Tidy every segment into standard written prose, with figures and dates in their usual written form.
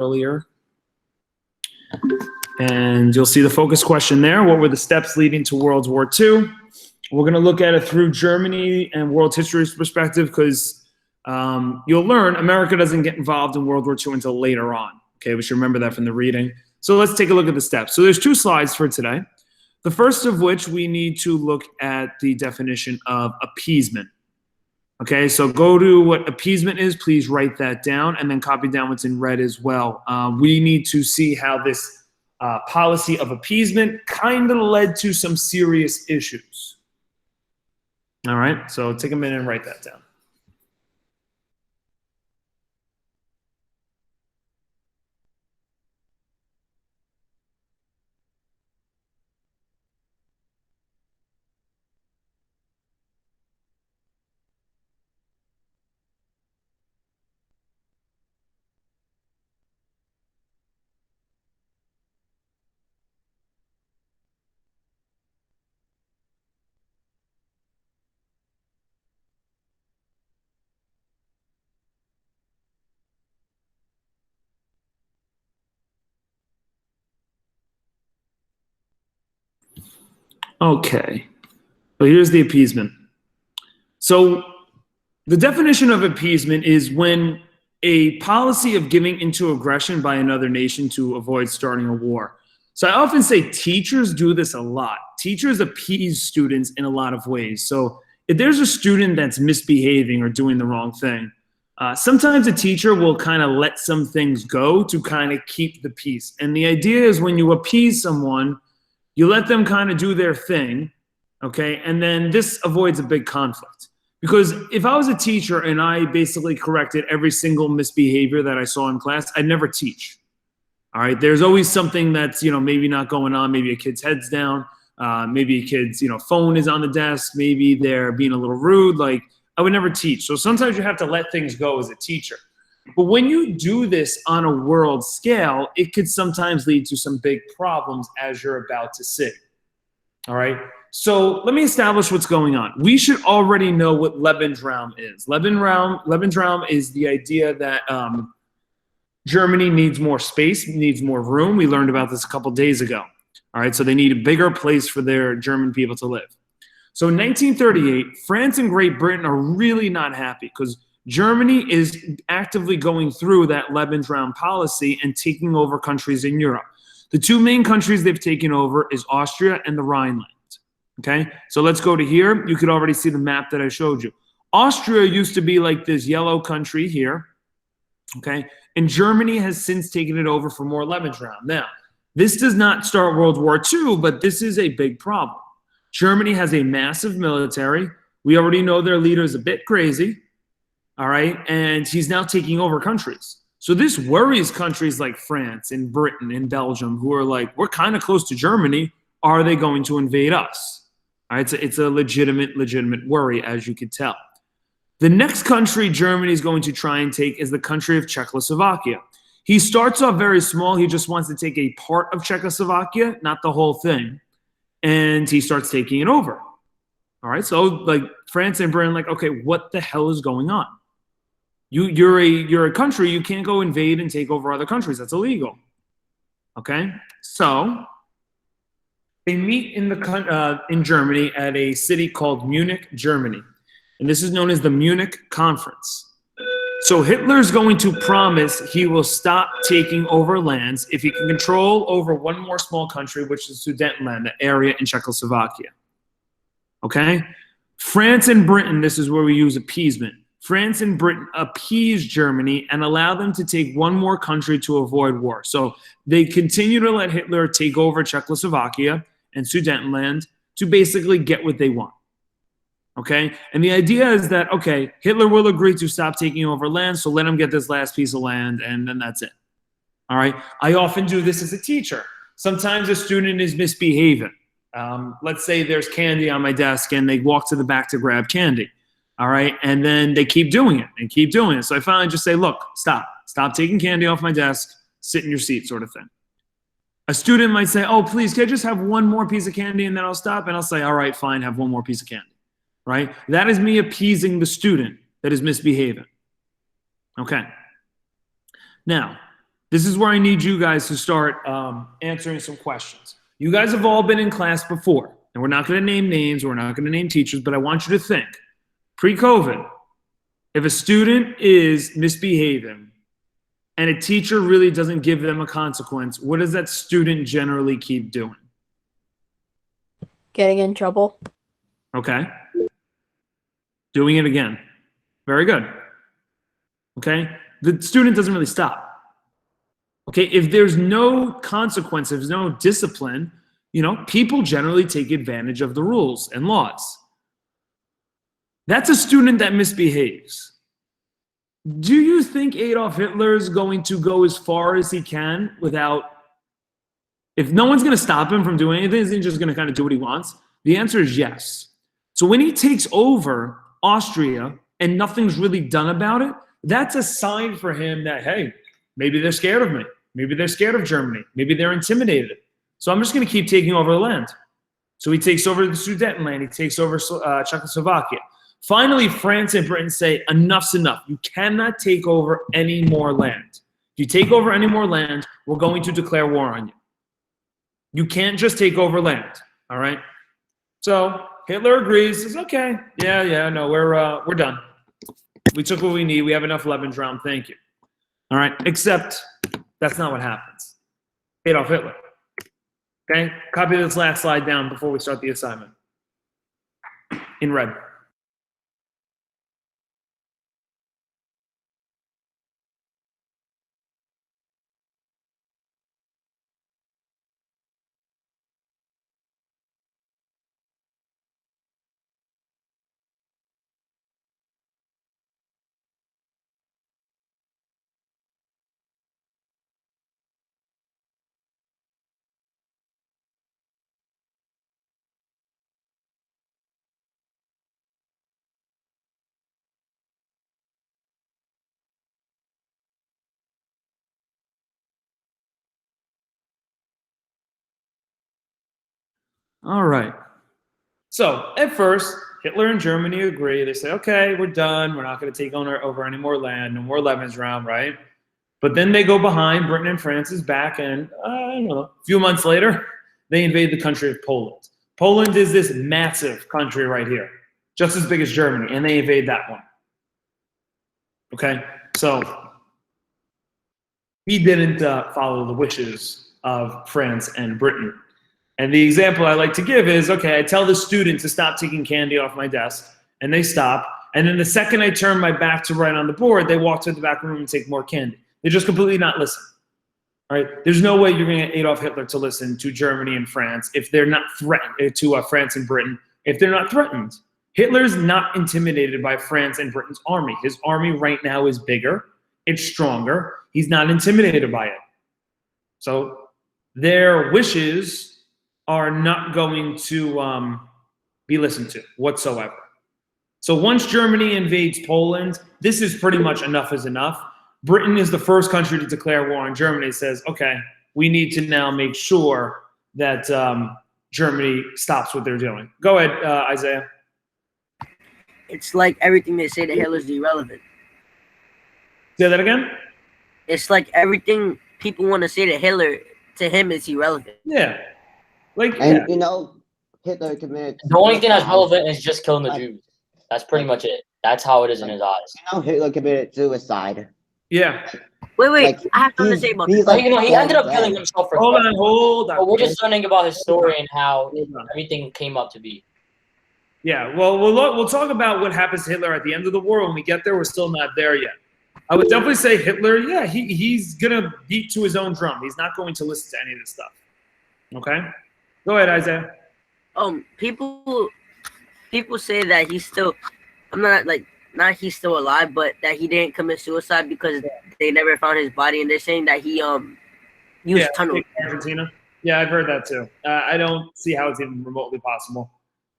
earlier. And you'll see the focus question there. What were the steps leading to World War II? We're going to look at it through Germany and world history's perspective because you'll learn America doesn't get involved in World War II until later on. Okay, we should remember that from the reading. So let's take a look at the steps. So there's two slides for today. The first of which we need to look at the definition of appeasement. Okay, so go to what appeasement is. Please write that down and then copy down what's in red as well. We need to see how this policy of appeasement kind of led to some serious issues. All right, so take a minute and write that down. Okay, so here's the appeasement. So the definition of appeasement is when a policy of giving into aggression by another nation to avoid starting a war. So I often say teachers do this a lot. Teachers appease students in a lot of ways. So if there's a student that's misbehaving or doing the wrong thing, sometimes a teacher will kind of let some things go to kind of keep the peace. And the idea is when you appease someone, you let them kind of do their thing, okay? And then this avoids a big conflict. Because if I was a teacher and I basically corrected every single misbehavior that I saw in class, I'd never teach, all right? There's always something that's, maybe not going on. Maybe a kid's head's down. Maybe a kid's, phone is on the desk. Maybe they're being a little rude. Like, I would never teach. So sometimes you have to let things go as a teacher. But when you do this on a world scale, it could sometimes lead to some big problems as you're about to see. All right. So let me establish what's going on. We should already know what Lebensraum is. Lebensraum is the idea that Germany needs more space, needs more room. We learned about this a couple days ago. All right. So they need a bigger place for their German people to live. So in 1938, France and Great Britain are really not happy because Germany is actively going through that Lebensraum policy and taking over countries in Europe. The two main countries they've taken over is Austria and the Rhineland. Okay, so let's go to here. You could already see the map that I showed you. Austria used to be like this yellow country here. Okay, and Germany has since taken it over for more Lebensraum. Now, this does not start World War II, but this is a big problem. Germany has a massive military. We already know their leader is a bit crazy. All right, and he's now taking over countries. So this worries countries like France and Britain and Belgium who are like, we're kind of close to Germany. Are they going to invade us? All right, so it's a legitimate worry, as you could tell. The next country Germany is going to try and take is the country of Czechoslovakia. He starts off very small. He just wants to take a part of Czechoslovakia, not the whole thing. And he starts taking it over. All right, so like France and Britain, like, okay, what the hell is going on? You're a country, you can't go invade and take over other countries. That's illegal. Okay, so they meet in Germany at a city called Munich, Germany, and this is known as the Munich Conference. So Hitler's going to promise he will stop taking over lands if he can control over one more small country, which is Sudetenland, the area in Czechoslovakia. Okay, France and Britain. This is where we use appeasement. France and Britain appease Germany and allow them to take one more country to avoid war. So they continue to let Hitler take over Czechoslovakia and Sudetenland to basically get what they want. Okay? And the idea is that, okay, Hitler will agree to stop taking over land, so let him get this last piece of land, and then that's it. All right? I often do this as a teacher. Sometimes a student is misbehaving. Let's say there's candy on my desk, and they walk to the back to grab candy. All right, and then they keep doing it and keep doing it. So I finally just say, look, stop taking candy off my desk, sit in your seat, sort of thing. A student might say, oh, please, can I just have one more piece of candy and then I'll stop? And I'll say, all right, fine, have one more piece of candy, right? That is me appeasing the student that is misbehaving. Okay. Now, This is where I need you guys to start answering some questions. You guys have all been in class before, and we're not going to name names, we're not going to name teachers, but I want you to think, pre-COVID, if a student is misbehaving and a teacher really doesn't give them a consequence, what does that student generally keep doing? Getting in trouble. Okay. Doing it again. Very good. Okay. The student doesn't really stop. Okay. If there's no consequence, if there's no discipline, people generally take advantage of the rules and laws. That's a student that misbehaves. Do you think Adolf Hitler is going to go as far as he can if no one's going to stop him from doing anything, is he just going to kind of do what he wants? The answer is yes. So when he takes over Austria and nothing's really done about it, that's a sign for him that, hey, maybe they're scared of me. Maybe they're scared of Germany. Maybe they're intimidated. So I'm just going to keep taking over the land. So he takes over the Sudetenland. He takes over Czechoslovakia. Finally, France and Britain say, enough's enough. You cannot take over any more land. If you take over any more land, we're going to declare war on you. You can't just take over land, all right? So Hitler agrees, says, okay, no, we're done. We took what we need. We have enough Lebensraum, thank you. All right, except that's not what happens. Adolf Hitler. Okay, copy this last slide down before we start the assignment. In red. All right. So at first, Hitler and Germany agree. They say, okay, we're done. We're not going to take over any more land. No more Lebensraum, right? But then they go behind Britain and France's back, and I don't know, a few months later, they invade the country of Poland. Poland is this massive country right here, just as big as Germany, and they invade that one. Okay? So he didn't follow the wishes of France and Britain. And the example I like to give is, okay, I tell the student to stop taking candy off my desk, and they stop. And then the second I turn my back to write on the board, they walk to the back room and take more candy. They just completely not listen. All right? There's no way you're going to get Adolf Hitler to listen to Germany and France if they're not threatened, to France and Britain, if they're not threatened. Hitler's not intimidated by France and Britain's army. His army right now is bigger. It's stronger. He's not intimidated by it. So their wishes are not going to be listened to whatsoever. So once Germany invades Poland, this is pretty much enough is enough. Britain is the first country to declare war on Germany. It says, okay, we need to now make sure that Germany stops what they're doing. Go ahead, Isaiah. It's like everything they say to Hitler's irrelevant. Say that again? It's like everything people want to say to Hitler, to him, is irrelevant. Yeah. And Hitler committed. The only thing that's relevant is just killing the Jews. That's pretty much it. That's how it is in his eyes. Hitler committed suicide. Yeah. Wait. I have something to say about this. He ended up killing himself for Hold on. But we're just learning about his story and how everything came up to be. Yeah, well, we'll talk about what happens to Hitler at the end of the war. When we get there, we're still not there yet. I would definitely say Hitler, yeah, he's going to beat to his own drum. He's not going to listen to any of this stuff. Okay? Go ahead, Isaiah. People say that he's still, not he's still alive, but that he didn't commit suicide because they never found his body, and they're saying that he used tunnels. Argentina. Yeah, I've heard that too. I don't see how it's even remotely possible.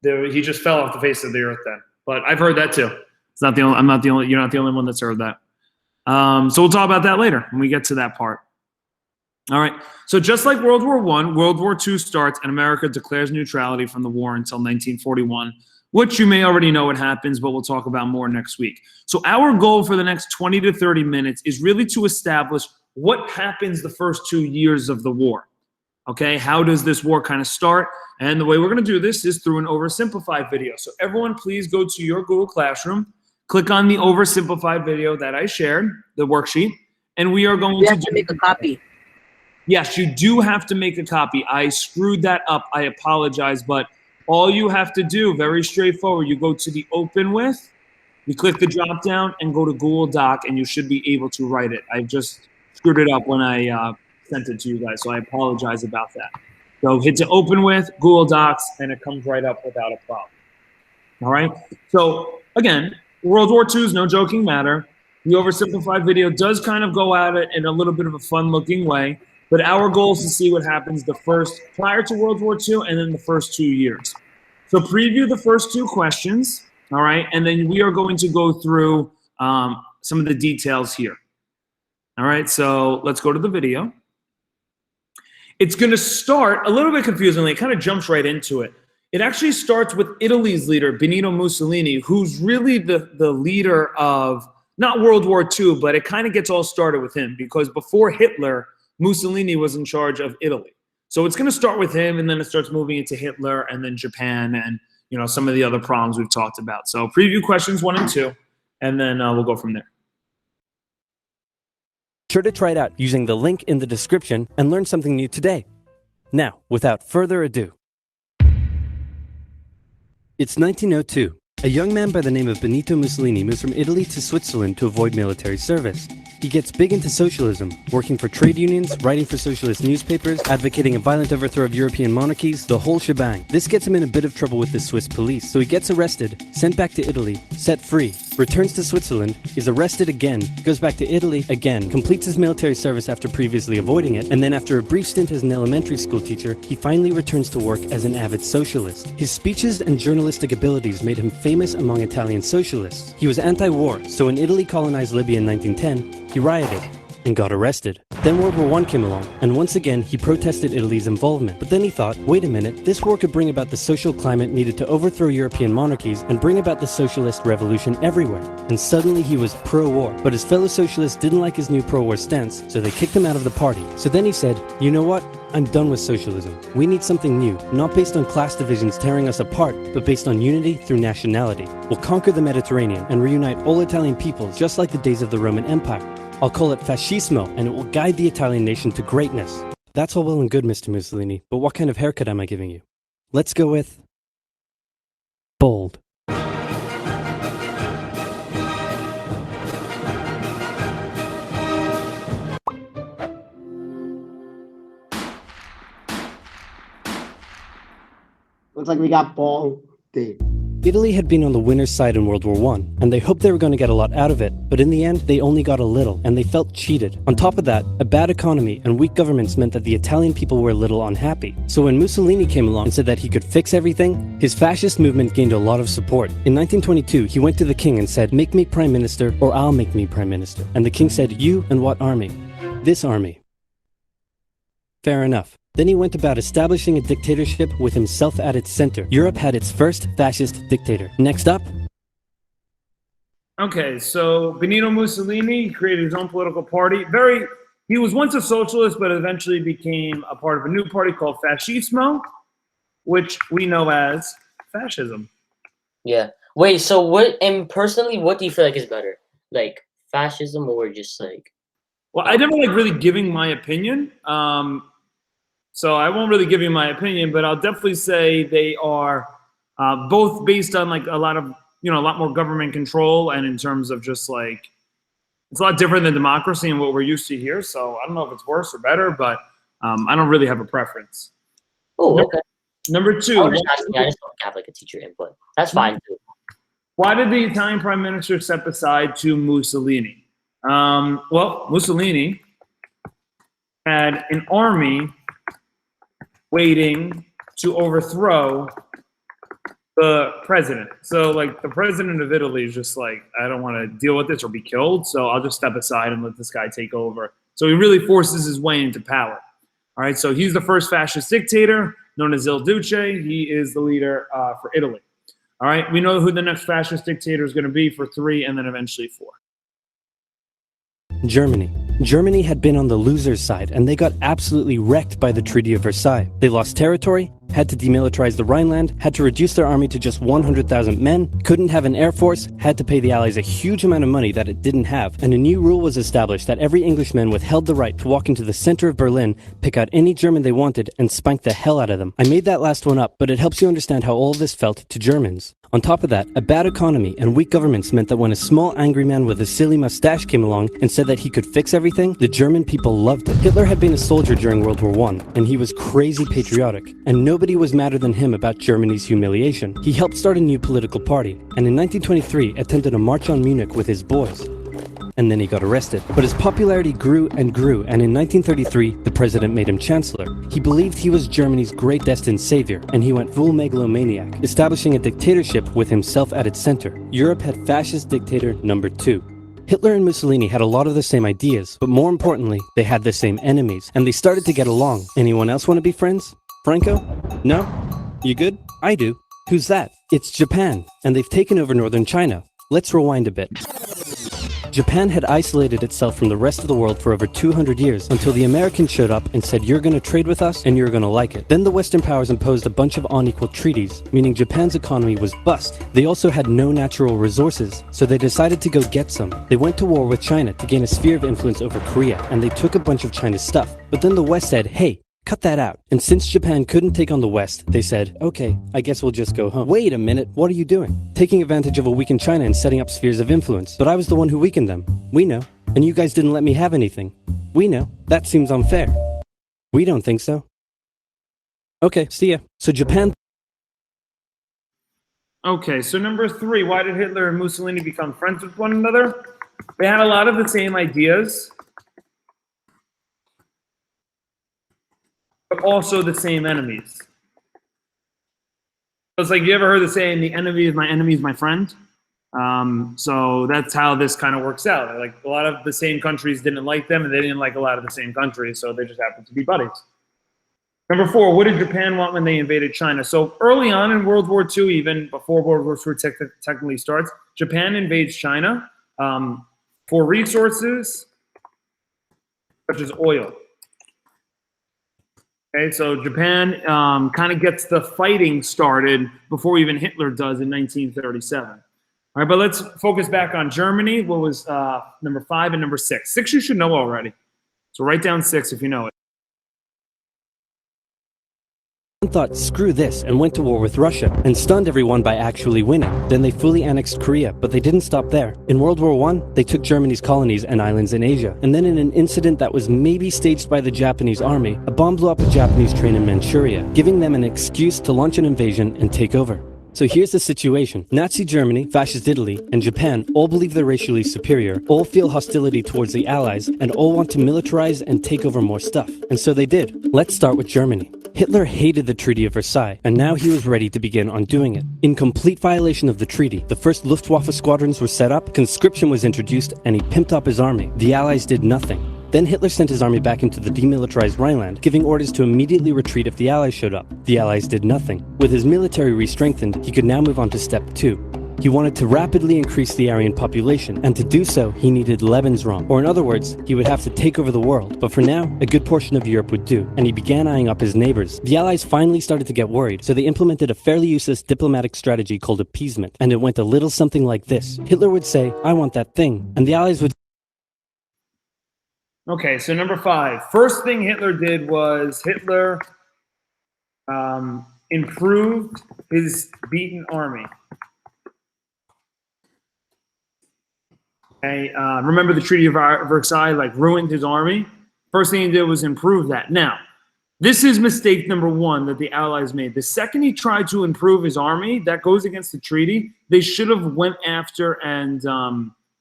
He just fell off the face of the earth then. But I've heard that too. It's not the only. You're not the only one that's heard that. So we'll talk about that later when we get to that part. All right. So just like World War I, World War II starts and America declares neutrality from the war until 1941, which you may already know what happens, but we'll talk about more next week. So our goal for the next 20 to 30 minutes is really to establish what happens the first 2 years of the war. Okay, how does this war kind of start? And the way we're going to do this is through an oversimplified video. So everyone, please go to your Google Classroom, click on the oversimplified video that I shared, the worksheet, and we are going You have to make a copy. Yes, you do have to make a copy. I screwed that up. I apologize, but all you have to do, very straightforward, you go to the open with, you click the drop down and go to Google Doc, and you should be able to write it. I just screwed it up when I sent it to you guys, so I apologize about that. So hit to open with, Google Docs, and it comes right up without a problem. All right? So again, World War II is no joking matter. The oversimplified video does kind of go at it in a little bit of a fun-looking way, but our goal is to see what happens prior to World War II and then the first 2 years. So preview the first 2 questions, all right? And then we are going to go through some of the details here. All right, so let's go to the video. It's going to start a little bit confusingly. It kind of jumps right into it. It actually starts with Italy's leader, Benito Mussolini, who's really the leader of, not World War II, but it kind of gets all started with him because before Hitler, Mussolini was in charge of Italy. So it's going to start with him, and then it starts moving into Hitler and then Japan and, you know, some of the other problems we've talked about. So preview questions 1 and 2, and then we'll go from there. Sure to try it out using the link in the description and learn something new today. Now, without further ado. It's 1902. A young man by the name of Benito Mussolini moves from Italy to Switzerland to avoid military service. He gets big into socialism, working for trade unions, writing for socialist newspapers, advocating a violent overthrow of European monarchies, the whole shebang. This gets him in a bit of trouble with the Swiss police, so he gets arrested, sent back to Italy, set free, returns to Switzerland, is arrested again, goes back to Italy again, completes his military service after previously avoiding it, and then after a brief stint as an elementary school teacher, he finally returns to work as an avid socialist. His speeches and journalistic abilities made him famous among Italian socialists. He was anti-war, so when Italy colonized Libya in 1910, he rioted and got arrested. Then World War I came along, and once again he protested Italy's involvement. But then he thought, wait a minute, this war could bring about the social climate needed to overthrow European monarchies and bring about the socialist revolution everywhere. And suddenly he was pro-war. But his fellow socialists didn't like his new pro-war stance, so they kicked him out of the party. So then he said, you know what? I'm done with socialism. We need something new, not based on class divisions tearing us apart, but based on unity through nationality. We'll conquer the Mediterranean and reunite all Italian peoples just like the days of the Roman Empire. I'll call it fascismo, and it will guide the Italian nation to greatness. That's all well and good, Mr. Mussolini, but what kind of haircut am I giving you? Let's go with bold. Looks like we got ball. Italy had been on the winner's side in World War I, and they hoped they were going to get a lot out of it, but in the end, they only got a little, and they felt cheated. On top of that, a bad economy and weak governments meant that the Italian people were a little unhappy. So when Mussolini came along and said that he could fix everything, his fascist movement gained a lot of support. In 1922, he went to the king and said, make me prime minister, or I'll make me prime minister. And the king said, you and what army? This army. Fair enough. Then he went about establishing a dictatorship with himself at its center. Europe had its first fascist dictator. Next up. Okay, so Benito Mussolini created his own political party. He was once a socialist, but eventually became a part of a new party called Fascismo, which we know as fascism. Yeah. Wait, so personally, what do you feel like is better? Like fascism or just like? Well, I never like really giving my opinion. So I won't really give you my opinion, but I'll definitely say they are both based on like a lot more government control, and in terms of just like, it's a lot different than democracy and what we're used to here. So I don't know if it's worse or better, but I don't really have a preference. Oh, okay. Number 2. I just don't have like a teacher input. That's fine too. Why did the Italian prime minister step aside to Mussolini? Well, Mussolini had an army waiting to overthrow the president. So like the president of Italy is just like, I don't want to deal with this or be killed, so I'll just step aside and let this guy take over. So he really forces his way into power. All right, so he's the first fascist dictator known as Il Duce. He is the leader for Italy. All right, we know who the next fascist dictator is going to be for 3 and then eventually 4. Germany. Germany had been on the loser's side, and they got absolutely wrecked by the Treaty of Versailles. They lost territory, had to demilitarize the Rhineland, had to reduce their army to just 100,000 men, couldn't have an air force, had to pay the Allies a huge amount of money that it didn't have, and a new rule was established that every Englishman withheld the right to walk into the center of Berlin, pick out any German they wanted, and spank the hell out of them. I made that last one up, but it helps you understand how all of this felt to Germans. On top of that, a bad economy and weak governments meant that when a small angry man with a silly mustache came along and said that he could fix everything, the German people loved it. Hitler had been a soldier during World War I, and he was crazy patriotic, and nobody was madder than him about Germany's humiliation. He helped start a new political party, and in 1923 attempted a march on Munich with his boys. And then he got arrested. But his popularity grew and grew, and in 1933, the president made him chancellor. He believed he was Germany's great destined savior, and he went full megalomaniac, establishing a dictatorship with himself at its center. Europe had fascist dictator number 2. Hitler and Mussolini had a lot of the same ideas, but more importantly, they had the same enemies, and they started to get along. Anyone else want to be friends? Franco? No? You good? I do. Who's that? It's Japan, and they've taken over northern China. Let's rewind a bit. Japan had isolated itself from the rest of the world for over 200 years until the Americans showed up and said, you're going to trade with us and you're going to like it. Then the Western powers imposed a bunch of unequal treaties, meaning Japan's economy was bust. They also had no natural resources, so they decided to go get some. They went to war with China to gain a sphere of influence over Korea, and they took a bunch of China's stuff. But then the West said, hey, cut that out. And since Japan couldn't take on the West, they said, okay, I guess we'll just go home. Wait a minute, what are you doing? Taking advantage of a weakened China and setting up spheres of influence. But I was the one who weakened them. We know. And you guys didn't let me have anything. We know. That seems unfair. We don't think so. Okay, see ya. So Japan... Okay, so number 3, why did Hitler and Mussolini become friends with one another? They had a lot of the same ideas, but also the same enemies. It's like, you ever heard the saying, the enemy is my friend? So that's how this kind of works out. Like, a lot of the same countries didn't like them, and they didn't like a lot of the same countries, so they just happened to be buddies. Number 4, what did Japan want when they invaded China? So early on in World War II, even before World War II technically starts, Japan invades China for resources such as oil. Okay, so Japan kind of gets the fighting started before even Hitler does in 1937. All right, but let's focus back on Germany. What was number 5 and number 6? 6 you should know already. So write down 6 if you know it. Thought, screw this, and went to war with Russia, and stunned everyone by actually winning. Then they fully annexed Korea, but they didn't stop there. In World War I, they took Germany's colonies and islands in Asia, and then in an incident that was maybe staged by the Japanese army, a bomb blew up a Japanese train in Manchuria, giving them an excuse to launch an invasion and take over. So here's the situation. Nazi Germany, Fascist Italy, and Japan all believe they're racially superior, all feel hostility towards the Allies, and all want to militarize and take over more stuff. And so they did. Let's start with Germany. Hitler hated the Treaty of Versailles, and now he was ready to begin undoing it. In complete violation of the treaty, the first Luftwaffe squadrons were set up, conscription was introduced, and he pimped up his army. The Allies did nothing. Then Hitler sent his army back into the demilitarized Rhineland, giving orders to immediately retreat if the Allies showed up. The Allies did nothing. With his military re-strengthened, he could now move on to step 2. He wanted to rapidly increase the Aryan population, and to do so, he needed Lebensraum, or in other words, he would have to take over the world. But for now, a good portion of Europe would do, and he began eyeing up his neighbors. The Allies finally started to get worried, so they implemented a fairly useless diplomatic strategy called appeasement, and it went a little something like this. Hitler would say, I want that thing, and the Allies would... Okay, so number 5. First thing Hitler did was Hitler improved his beaten army. Okay, remember the Treaty of Versailles ruined his army? First thing he did was improve that. Now, this is mistake number 1 that the Allies made. The second he tried to improve his army, that goes against the treaty. They should have went after and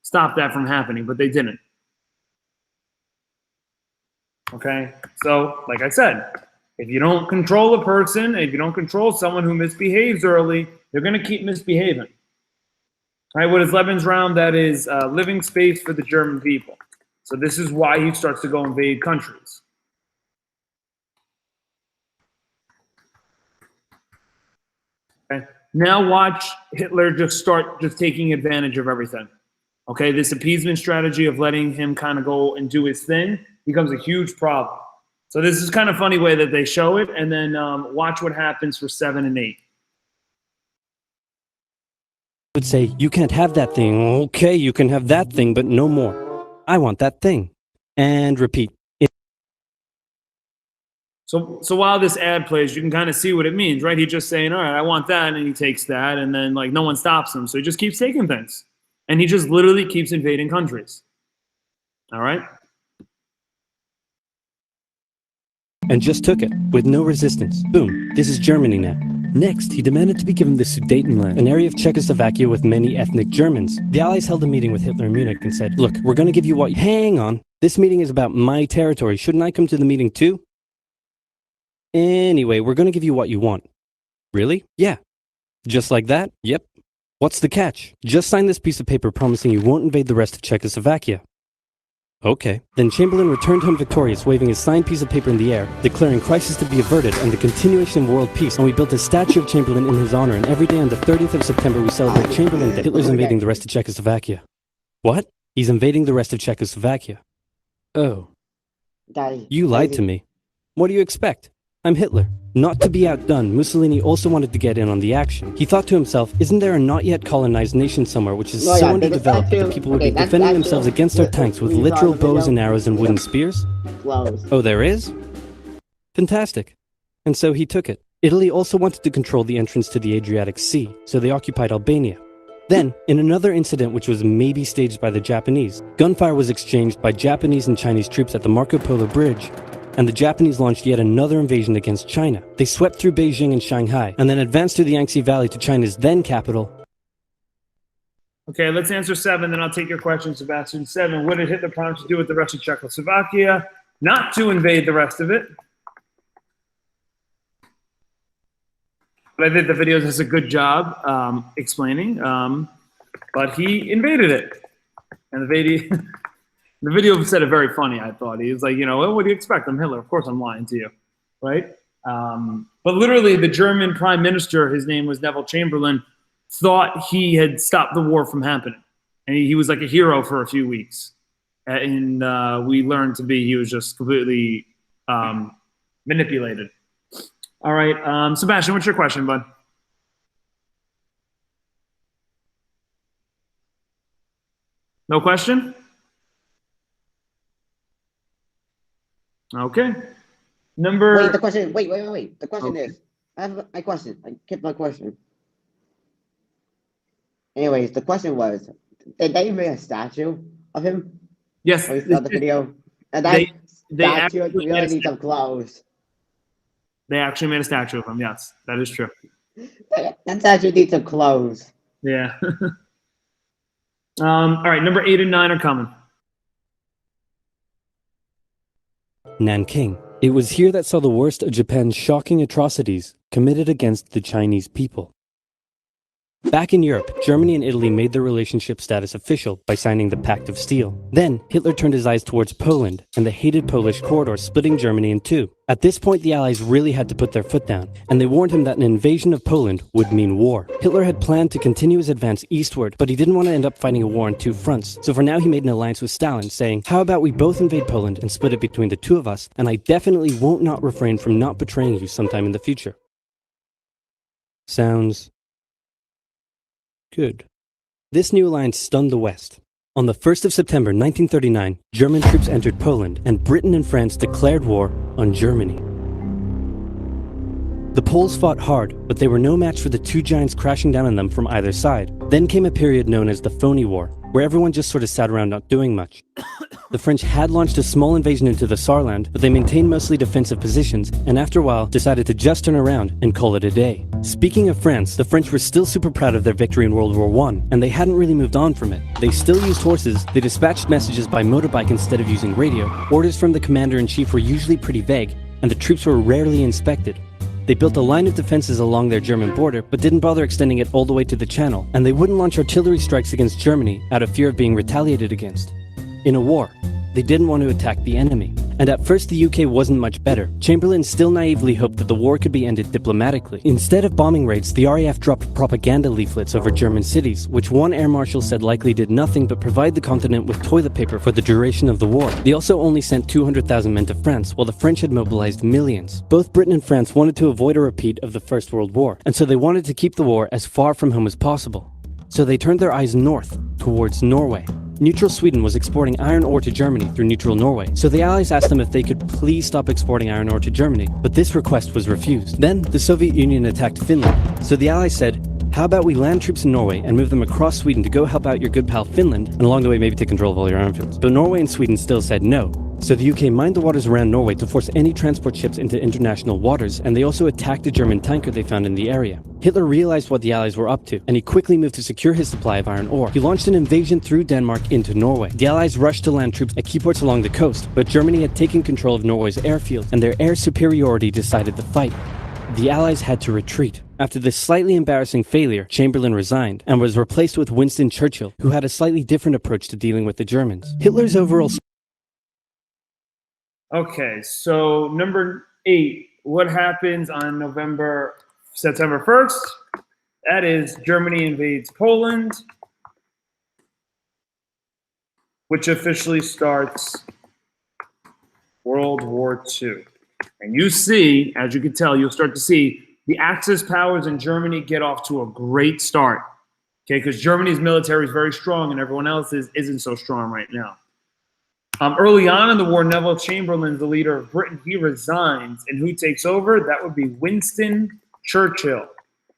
stopped that from happening, but they didn't. Okay, so like I said, if you don't control a person, if you don't control someone who misbehaves early, they're going to keep misbehaving. All right, what is Lebensraum? That is living space for the German people. So this is why he starts to go invade countries. Okay, now watch Hitler just start taking advantage of everything. Okay, this appeasement strategy of letting him kind of go and do his thing becomes a huge problem. So this is kind of funny way that they show it, and then watch what happens for 7 and 8. Would say, you can't have that thing. Okay, you can have that thing, but no more. I want that thing. And repeat. So while this ad plays, you can kind of see what it means, right? He's just saying, all right, I want that, and he takes that, and then like no one stops him. So he just keeps taking things. And he just literally keeps invading countries. All right? And just took it, with no resistance. Boom, this is Germany now. Next, he demanded to be given the Sudetenland, an area of Czechoslovakia with many ethnic Germans. The Allies held a meeting with Hitler in Munich and said, look, we're going to give you what... Hang on, this meeting is about my territory. Shouldn't I come to the meeting too? Anyway, we're going to give you what you want. Really? Yeah. Just like that? Yep. What's the catch? Just sign this piece of paper promising you won't invade the rest of Czechoslovakia. Okay. Then Chamberlain returned home victorious, waving his signed piece of paper in the air, declaring crisis to be averted and the continuation of world peace. And we built a statue of Chamberlain in his honor, and every day on the 30th of September we celebrate Chamberlain Day. Hitler's invading the rest of Czechoslovakia. What? He's invading the rest of Czechoslovakia. Oh. Daddy, You lied to me. What do you expect? I'm Hitler. Not to be outdone, Mussolini also wanted to get in on the action. He thought to himself, isn't there a not yet colonized nation somewhere which is so underdeveloped that the people would be defending themselves against our tanks with literal bows and arrows and wooden spears? Close. Oh, there is? Fantastic. And so he took it. Italy also wanted to control the entrance to the Adriatic Sea, so they occupied Albania. Then, in another incident which was maybe staged by the Japanese, gunfire was exchanged by Japanese and Chinese troops at the Marco Polo Bridge, and the Japanese launched yet another invasion against China. They swept through Beijing and Shanghai, and then advanced through the Yangtze Valley to China's then capital. Okay, let's answer 7, then I'll take your question, Sebastian. 7, what did Hitler promise to do with the rest of Czechoslovakia? Not to invade the rest of it. But I think the video does a good job explaining. But he invaded it. And the video said it very funny, I thought. He was like, well, what do you expect? I'm Hitler. Of course I'm lying to you, right? But literally, the German prime minister, his name was Neville Chamberlain, thought he had stopped the war from happening. And he was like a hero for a few weeks. And we learned he was just completely manipulated. All right, Sebastian, what's your question, bud? No question? Okay. Wait, the question. Wait. The question Okay. is, I have my question. I kept my question. Anyways, the question was, did they make a statue of him? Yes. Or the video? And that They statue actually really made a needs some clothes. They actually made a statue of him. Yes, that is true. That statue needs some clothes. Yeah. All right, number 8 and 9 are coming. Nanking. It was here that saw the worst of Japan's shocking atrocities committed against the Chinese people. Back in Europe, Germany and Italy made their relationship status official by signing the Pact of Steel. Then, Hitler turned his eyes towards Poland and the hated Polish corridor, splitting Germany in two. At this point, the Allies really had to put their foot down, and they warned him that an invasion of Poland would mean war. Hitler had planned to continue his advance eastward, but he didn't want to end up fighting a war on two fronts. So for now, he made an alliance with Stalin, saying, how about we both invade Poland and split it between the two of us, and I definitely won't not refrain from not betraying you sometime in the future. Sounds good. This new alliance stunned the West. On the 1st of September 1939, German troops entered Poland, and Britain and France declared war on Germany. The Poles fought hard, but they were no match for the two giants crashing down on them from either side. Then came a period known as the Phony War, where everyone just sort of sat around not doing much. The French had launched a small invasion into the Saarland, but they maintained mostly defensive positions, and after a while decided to just turn around and call it a day. Speaking of France, the French were still super proud of their victory in World War I, and they hadn't really moved on from it. They still used horses, they dispatched messages by motorbike instead of using radio, orders from the commander-in-chief were usually pretty vague, and the troops were rarely inspected. They built a line of defenses along their German border, but didn't bother extending it all the way to the Channel, and they wouldn't launch artillery strikes against Germany out of fear of being retaliated against. In a war, They didn't want to attack the enemy. And at first the UK wasn't much better. Chamberlain still naively hoped that the war could be ended diplomatically. Instead of bombing raids, the RAF dropped propaganda leaflets over German cities, which one air marshal said likely did nothing but provide the continent with toilet paper for the duration of the war. They also only sent 200,000 men to France, while the French had mobilized millions. Both Britain and France wanted to avoid a repeat of the First World War, and so they wanted to keep the war as far from home as possible. So they turned their eyes north, towards Norway. Neutral Sweden was exporting iron ore to Germany through neutral Norway, so the Allies asked them if they could please stop exporting iron ore to Germany, but this request was refused. Then, the Soviet Union attacked Finland, so the Allies said, how about we land troops in Norway and move them across Sweden to go help out your good pal Finland, and along the way maybe take control of all your iron fields. But Norway and Sweden still said no. So the UK mined the waters around Norway to force any transport ships into international waters, and they also attacked a German tanker they found in the area. Hitler realized what the Allies were up to, and he quickly moved to secure his supply of iron ore. He launched an invasion through Denmark into Norway. The Allies rushed to land troops at key ports along the coast, but Germany had taken control of Norway's airfields, and their air superiority decided the fight. The Allies had to retreat. After this slightly embarrassing failure, Chamberlain resigned, and was replaced with Winston Churchill, who had a slightly different approach to dealing with the Germans. Hitler's overall... Okay, so number 8, what happens on September 1st? That is Germany invades Poland, which officially starts World War II. And you see, as you can tell, you'll start to see the Axis powers in Germany get off to a great start. Okay, because Germany's military is very strong and everyone else's isn't so strong right now. Early on in the war, Neville Chamberlain, the leader of Britain, he resigns. And who takes over? That would be Winston Churchill.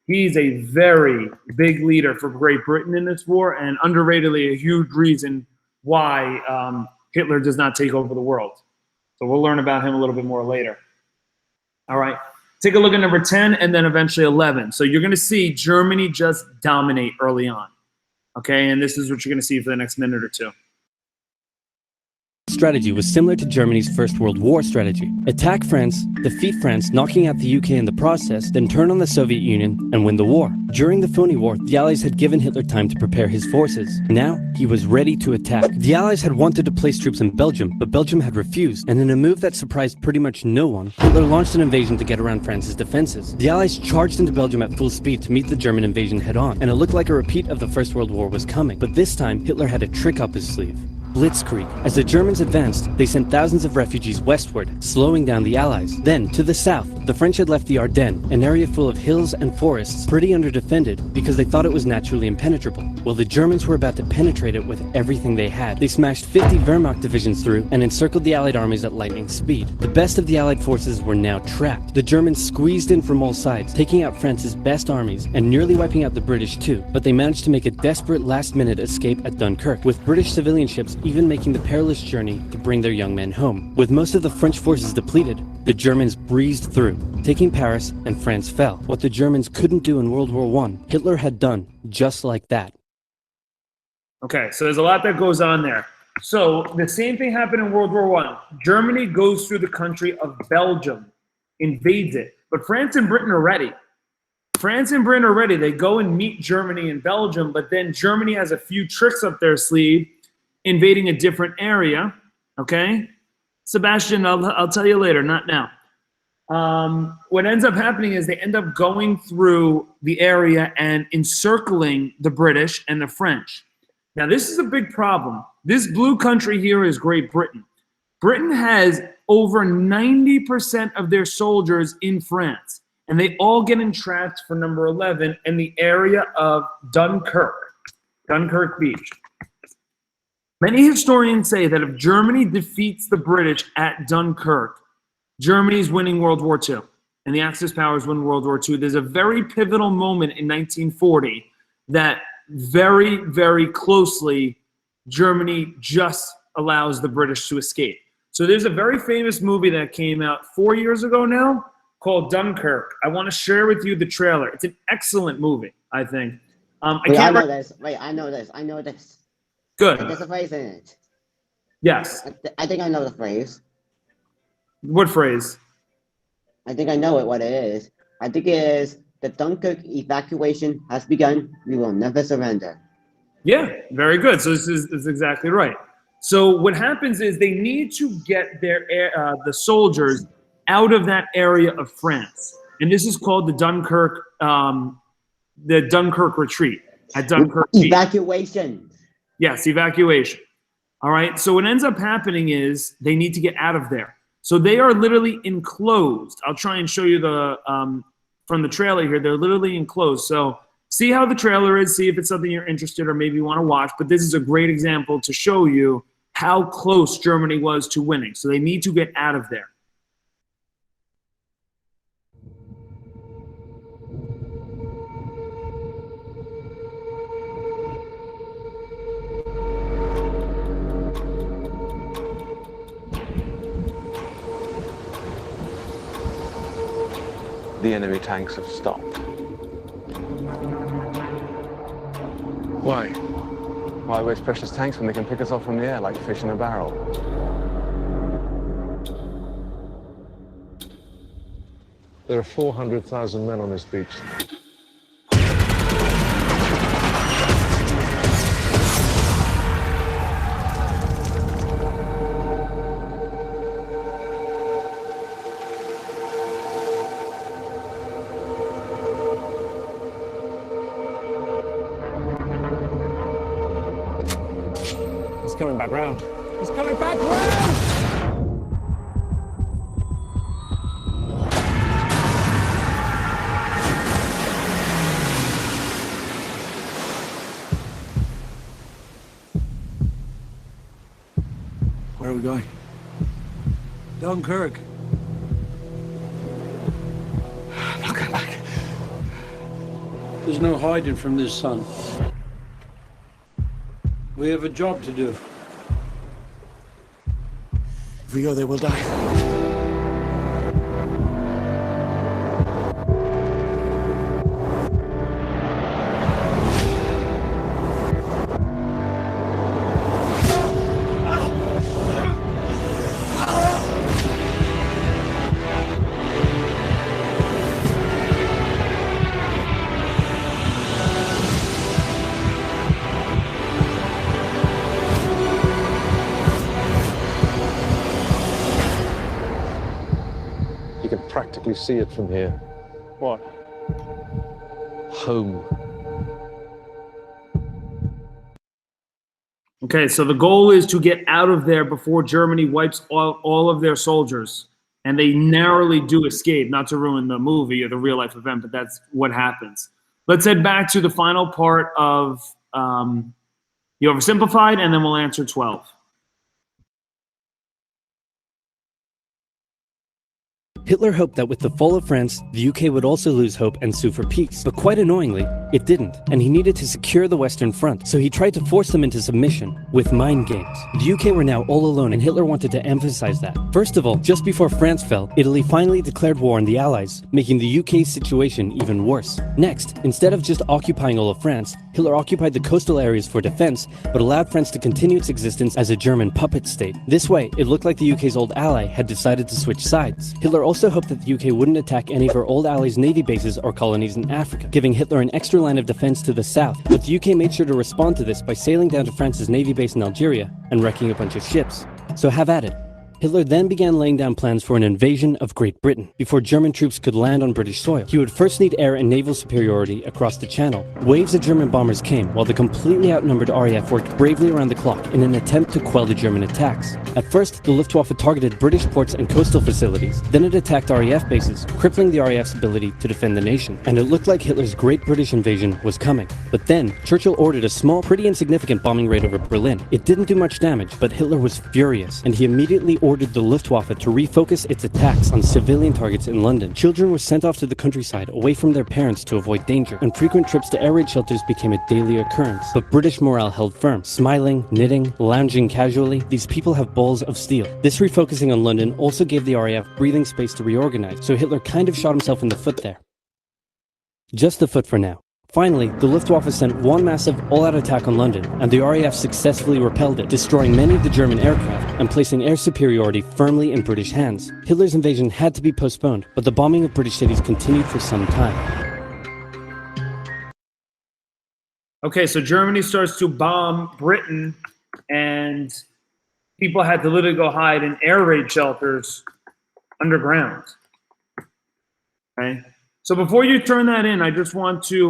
He's a very big leader for Great Britain in this war, and underratedly a huge reason why Hitler does not take over the world. So we'll learn about him a little bit more later. All right, take a look at number 10 and then eventually 11. So you're going to see Germany just dominate early on. Okay, and this is what you're going to see for the next minute or two. Strategy was similar to Germany's First World War strategy. Attack France, defeat France, knocking out the UK in the process, then turn on the Soviet Union and win the war. During the phony war, the Allies had given Hitler time to prepare his forces. Now, he was ready to attack. The Allies had wanted to place troops in Belgium, but Belgium had refused, and in a move that surprised pretty much no one, Hitler launched an invasion to get around France's defenses. The Allies charged into Belgium at full speed to meet the German invasion head-on, and it looked like a repeat of the First World War was coming. But this time, Hitler had a trick up his sleeve. Blitzkrieg. As the Germans advanced, they sent thousands of refugees westward, slowing down the Allies. Then, to the south, the French had left the Ardennes, an area full of hills and forests, pretty underdefended because they thought it was naturally impenetrable. Well, the Germans were about to penetrate it with everything they had. They smashed 50 Wehrmacht divisions through and encircled the Allied armies at lightning speed. The best of the Allied forces were now trapped. The Germans squeezed in from all sides, taking out France's best armies and nearly wiping out the British too. But they managed to make a desperate last-minute escape at Dunkirk, with British civilian ships even making the perilous journey to bring their young men home. With most of the French forces depleted, the Germans breezed through, taking Paris, and France fell. What the Germans couldn't do in World War I, Hitler had done just like that. Okay, so there's a lot that goes on there. So the same thing happened in World War I. Germany goes through the country of Belgium, invades it, but France and Britain are ready. France and Britain are ready. They go and meet Germany and Belgium, but then Germany has a few tricks up their sleeve, invading a different area, okay? Sebastian, I'll tell you later, not now. What ends up happening is they end up going through the area and encircling the British and the French. Now, this is a big problem. This blue country here is Great Britain. Britain has over 90% of their soldiers in France, and they all get entrapped for number 11 in the area of Dunkirk, Dunkirk Beach. Many historians say that if Germany defeats the British at Dunkirk, Germany's winning World War II, and the Axis powers win World War II. There's a very pivotal moment in 1940 that very, very closely Germany just allows the British to escape. So there's a very famous movie that came out 4 years ago now called Dunkirk. I want to share with you the trailer. It's an excellent movie, I think. Wait, I know this. Wait, I know this. I know this. Good. There's a phrase in it. Yes. I think I know the phrase. What phrase? I think I know it, what it is. I think it is, the Dunkirk evacuation has begun. We will never surrender. Yeah, very good. So this is exactly right. So what happens is they need to get the soldiers out of that area of France, and this is called the Dunkirk retreat at Dunkirk Beach. Evacuation. Yes, evacuation. All right. So what ends up happening is they need to get out of there. So they are literally enclosed. I'll try and show you the from the trailer here. They're literally enclosed. So see how the trailer is. See if it's something you're interested or maybe you want to watch. But this is a great example to show you how close Germany was to winning. So they need to get out of there. The enemy tanks have stopped. Why? Why waste precious tanks when they can pick us off from the air like fish in a barrel? There are 400,000 men on this beach. He's coming back round. He's coming back round! Where are we going? Dunkirk. I'm not going back. There's no hiding from this sun. We have a job to do. If we go there, we'll die. You can practically see it from here. What? Home. Okay, so the goal is to get out of there before Germany wipes all of their soldiers. And they narrowly do escape, not to ruin the movie or the real life event, but that's what happens. Let's head back to the final part of the oversimplified, and then we'll answer 12. Hitler hoped that with the fall of France, the UK would also lose hope and sue for peace. But quite annoyingly, it didn't, and he needed to secure the Western Front, so he tried to force them into submission with mind games. The UK were now all alone, and Hitler wanted to emphasize that. First of all, just before France fell, Italy finally declared war on the Allies, making the UK's situation even worse. Next, instead of just occupying all of France, Hitler occupied the coastal areas for defense, but allowed France to continue its existence as a German puppet state. This way, it looked like the UK's old ally had decided to switch sides. Hitler also hoped that the UK wouldn't attack any of her old allies' navy bases or colonies in Africa, giving Hitler an extra line of defense to the south. But the UK made sure to respond to this by sailing down to France's navy base in Algeria and wrecking a bunch of ships. So have at it. Hitler then began laying down plans for an invasion of Great Britain. Before German troops could land on British soil, he would first need air and naval superiority across the Channel. Waves of German bombers came, while the completely outnumbered RAF worked bravely around the clock in an attempt to quell the German attacks. At first, the Luftwaffe targeted British ports and coastal facilities. Then it attacked RAF bases, crippling the RAF's ability to defend the nation. And it looked like Hitler's Great British Invasion was coming. But then, Churchill ordered a small, pretty insignificant bombing raid over Berlin. It didn't do much damage, but Hitler was furious, and he immediately ordered the Luftwaffe to refocus its attacks on civilian targets in London. Children were sent off to the countryside away from their parents to avoid danger, and frequent trips to air raid shelters became a daily occurrence. But British morale held firm. Smiling, knitting, lounging casually, these people have balls of steel. This refocusing on London also gave the RAF breathing space to reorganize, so Hitler kind of shot himself in the foot there. Just the foot for now. Finally, the Luftwaffe sent one massive all-out attack on London, and the RAF successfully repelled it, destroying many of the German aircraft and placing air superiority firmly in British hands. Hitler's invasion had to be postponed, but the bombing of British cities continued for some time. Okay, so Germany starts to bomb Britain, and people had to literally go hide in air raid shelters underground. Okay. So before you turn that in, I just want to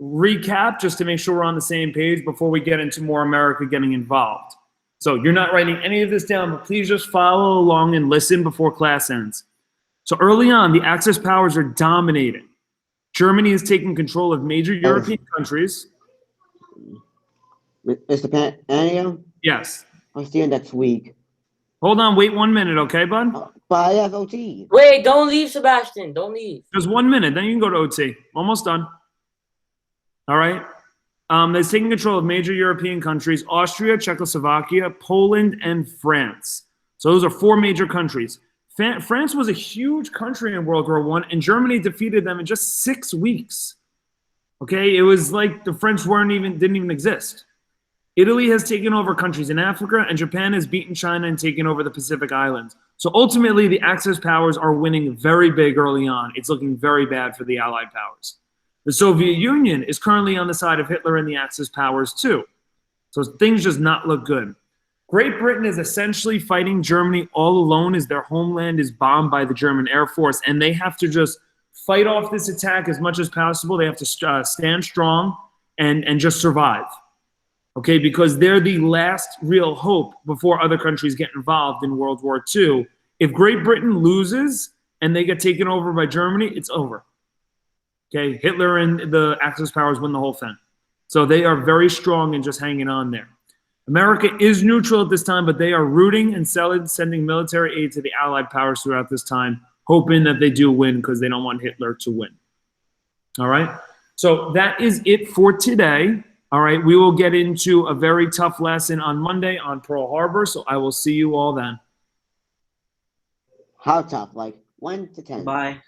recap just to make sure we're on the same page before we get into more America getting involved. So you're not writing any of this down, but please just follow along and listen before class ends. So early on, the Axis powers are dominating. Germany is taking control of major European countries. Mr. Panio, Yes. I'll see you next week. Hold on, wait 1 minute, okay, bud? But I have OT. Wait, don't leave, Sebastian. Don't leave. Just 1 minute, then you can go to OT. Almost done. All right. They're taking control of major European countries: Austria, Czechoslovakia, Poland, and France. So those are 4 major countries. France was a huge country in World War I, and Germany defeated them in just 6 weeks. Okay, it was like the French didn't even exist. Italy has taken over countries in Africa, and Japan has beaten China and taken over the Pacific Islands. So ultimately, the Axis powers are winning very big early on. It's looking very bad for the Allied powers. The Soviet Union is currently on the side of Hitler and the Axis powers too. So things just not look good. Great Britain is essentially fighting Germany all alone as their homeland is bombed by the German Air Force, and they have to just fight off this attack as much as possible. They have to stand strong and just survive, okay, because they're the last real hope before other countries get involved in World War II. If Great Britain loses and they get taken over by Germany, it's over. Okay, Hitler and the Axis powers win the whole thing. So they are very strong and just hanging on there. America is neutral at this time, but they are rooting and sending military aid to the Allied powers throughout this time, hoping that they do win because they don't want Hitler to win. All right? So that is it for today. All right? We will get into a very tough lesson on Monday on Pearl Harbor, so I will see you all then. How tough? Like 1 to 10? Bye.